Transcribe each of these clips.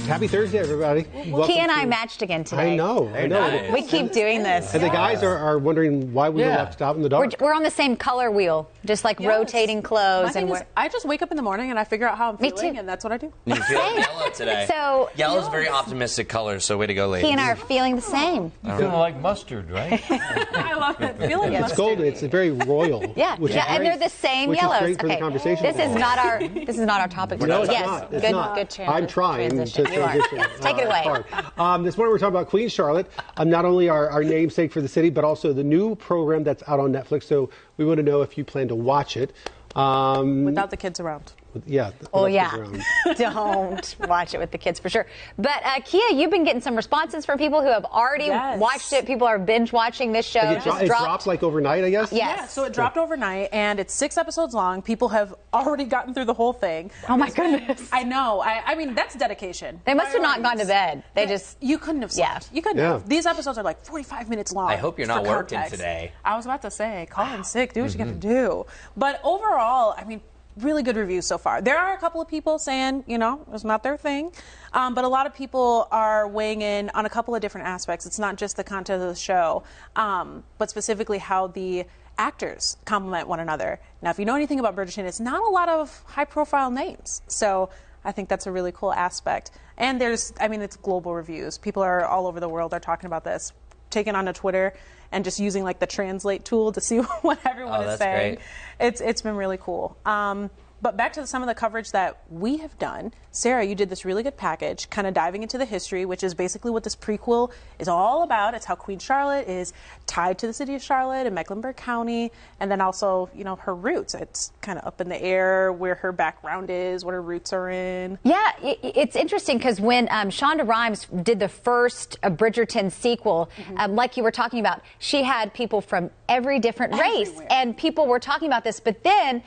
Happy Thursday, everybody. He and I matched again today. I know. Nice. We keep doing this. And the guys are wondering why we were left out in the dark. We're on the same color wheel, just like rotating clothes. I just wake up in the morning and I figure out how I'm feeling, and that's what I do. You feel yellow today. So yellow's very optimistic color, so way to go, ladies. He and I are feeling the same. You feel like mustard, right? I love it. Feeling It's golden. It's very royal. Yeah, and they're the same which yellows. Is great for the conversation. This is not our topic today. No, it's yes, not. It's good, not. good I'm trying transition. to transition. Take it away. This morning we're talking about Queen Charlotte, not only our namesake for the city, but also the new program that's out on Netflix. So we want to know if you plan to watch it. Without the kids around. Yeah. Oh, yeah. Don't watch it with the kids for sure. But, Kia, you've been getting some responses from people who have already watched it. People are binge watching this show. It dropped like overnight, I guess? Yes. Yeah, so it dropped overnight, and it's 6 episodes long. People have already gotten through the whole thing. Oh, my goodness. I know. I mean, that's dedication. They must have not gone to bed. They just... You couldn't have slept. You couldn't have. These episodes are like 45 minutes long. I hope you're not working today. I was about to say, call in sick. Do what you got to do. But overall, I mean, really good reviews so far. There are a couple of people saying, you know, it's not their thing. But a lot of people are weighing in on a couple of different aspects. It's not just the content of the show, but specifically how the actors complement one another. Now, if you know anything about Bridgerton, it's not a lot of high-profile names. So I think that's a really cool aspect. And it's global reviews. People are all over the world are talking about this, taking onto Twitter and just using like the translate tool to see what everyone is saying. Great. It's been really cool. But back to some of the coverage that we have done. Sarah, you did this really good package, kind of diving into the history, which is basically what this prequel is all about. It's how Queen Charlotte is tied to the city of Charlotte and Mecklenburg County, and then also, you know, her roots. It's kind of up in the air where her background is, what her roots are in. Yeah, it's interesting because when Shonda Rhimes did the first Bridgerton sequel, like you were talking about, she had people from every different race, and people were talking about this, but then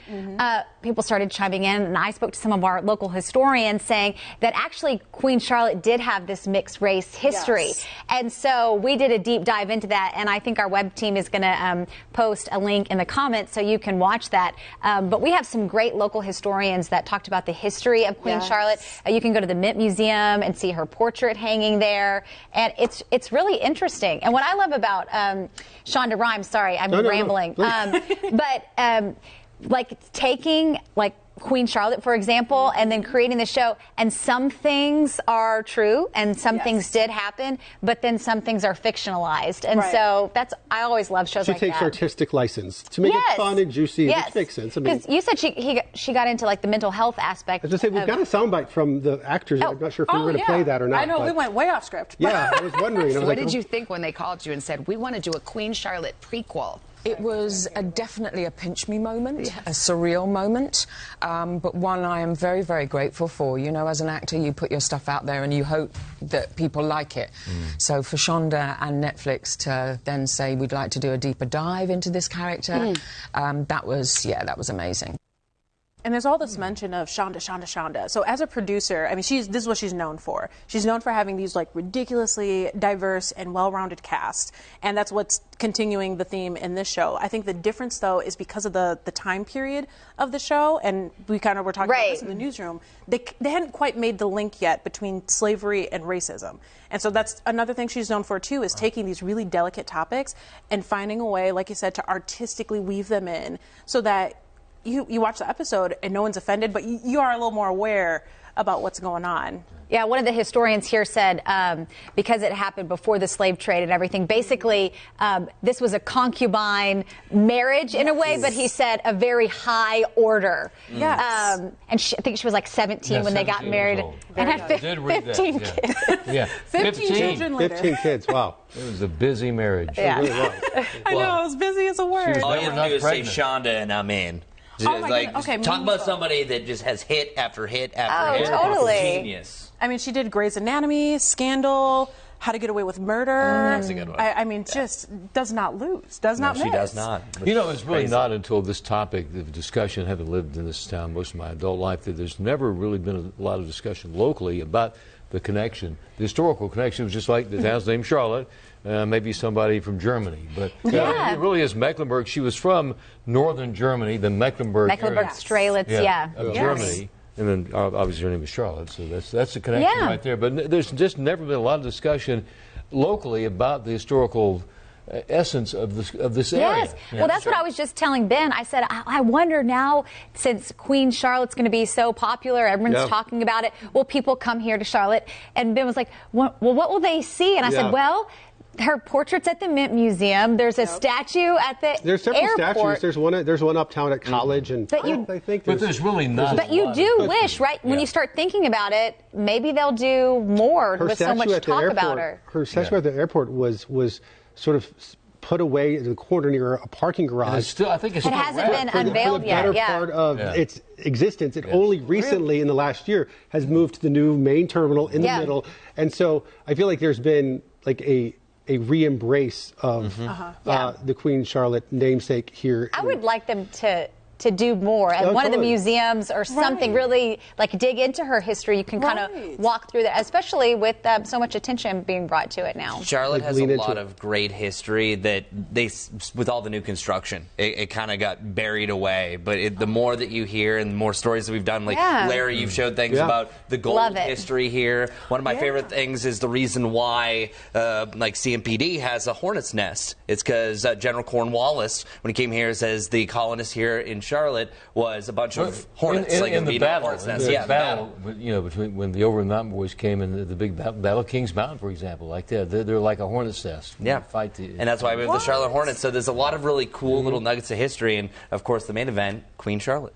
people started chiming in, and I spoke to some of our local historians saying that actually Queen Charlotte did have this mixed race history. And so we did a deep dive into that, and I think our web team is going to post a link in the comments so you can watch that. But we have some great local historians that talked about the history of Queen Charlotte. You can go to the Mint Museum and see her portrait hanging there, and it's really interesting. And what I love about Shonda Rhimes, sorry, I'm rambling, but like taking like Queen Charlotte, for example, and then creating the show, and some things are true and some things did happen, but then some things are fictionalized. And so I always love shows like that. She takes artistic license to make it fun and juicy, which makes sense. Because you said she got into like the mental health aspect. I was going to say, we've got a soundbite from the actors. I'm not sure if we were going to play that or not. I know, we went way off script. Yeah, I was wondering. So what did you think when they called you and said, we want to do a Queen Charlotte prequel? It was definitely a pinch me moment, a surreal moment, but one I am very, very grateful for. You know, as an actor, you put your stuff out there and you hope that people like it. So for Shonda and Netflix to then say we'd like to do a deeper dive into this character, that was amazing. And there's all this mention of Shonda. So as a producer, I mean, this is what she's known for. She's known for having these like ridiculously diverse and well-rounded cast, and that's what's continuing the theme in this show. I think the difference, though, is because of the time period of the show, and we kind of were talking about this in the newsroom. They hadn't quite made the link yet between slavery and racism, and so that's another thing she's known for too, is taking these really delicate topics and finding a way, like you said, to artistically weave them in so that you watch the episode and no one's offended, but you are a little more aware about what's going on. Yeah, one of the historians here said because it happened before the slave trade and everything, basically this was a concubine marriage in a way, but he said a very high order. Yes. And I think she was like 17 when they got married and had 15 kids. Yeah, 15 children later. 15 kids, wow. It was a busy marriage. Yeah. It really was. I know, it was busy as a word. All you have to do is say Shonda and I'm in. Talk about somebody that just has hit after hit after hit. Totally. Genius. I mean, she did Grey's Anatomy, Scandal, How to Get Away with Murder. That's a good one. I mean, just does not lose, does not miss. She does not. You know, it's really not until this topic, the discussion, having lived in this town most of my adult life, that there's never really been a lot of discussion locally about the connection. The historical connection was just like the town's named Charlotte. Maybe somebody from Germany, but it really is Mecklenburg. She was from northern Germany, the Mecklenburg Mecklenburg-Strelitz, of Germany. And then obviously her name is Charlotte, so that's the connection right there. But there's just never been a lot of discussion locally about the historical essence of this area. Yes. Well, that's what I was just telling Ben. I said, I wonder now, since Queen Charlotte's going to be so popular, everyone's talking about it, will people come here to Charlotte? And Ben was like, well, what will they see? And I said, well, her portrait's at the Mint Museum. There's a statue at the There's several airport. statues. There's one uptown at College, and I think there's really not. But you do wish, right? When you start thinking about it, maybe they'll do more with so much talk about her. Her statue at the airport was sort of put away in the corner near a parking garage. I think it hasn't been unveiled yet. For the better part of its existence, it only recently, in the last year, has moved to the new main terminal in the middle. And so I feel like there's been like a re-embrace of the Queen Charlotte namesake here. I would like them to do more at one of the museums or something, really like dig into her history. You can kind of walk through that, especially with so much attention being brought to it now. Charlotte has a lot of great history that with all the new construction, it kind of got buried away. But the more that you hear and the more stories that we've done, like Larry, you've showed things about the gold history here. One of my favorite things is the reason why like CMPD has a hornet's nest. It's because General Cornwallis, when he came here, says the colonists here in Charlotte was a bunch of hornets, in the battle. The battle, you know, between when the Over the Mountain Boys came and the big battle of Kings Mountain, for example, like that. They're like a hornet's nest. And that's why we have the Charlotte Hornets. So there's a lot of really cool little nuggets of history, and of course the main event, Queen Charlotte.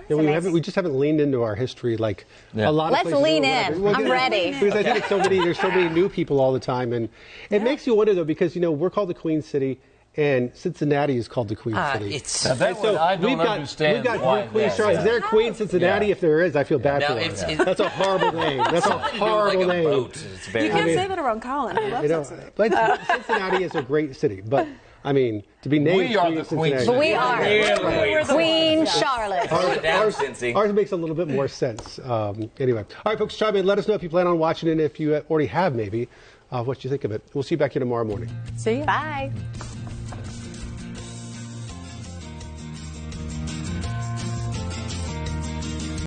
We just haven't leaned into our history like a lot of Let's places. lean in. I'm ready. Because I think there's so many new people all the time, and it makes you wonder though, because we're called the Queen City. And Cincinnati is called the Queen City. I don't understand. We've got Queen Charlotte. Is there a Queen Cincinnati? If there is, I feel bad for her. That's a horrible name. That's a horrible name. You can't say that around Colin. I love Cincinnati. But Cincinnati is a great city. But I mean, to be named Queen Cincinnati. But we are Queen Charlotte. Ours makes a little bit more sense. Anyway, all right, folks, chime in. Let us know if you plan on watching it, and if you already have, maybe, what you think of it. We'll see you back here tomorrow morning. See you. Bye.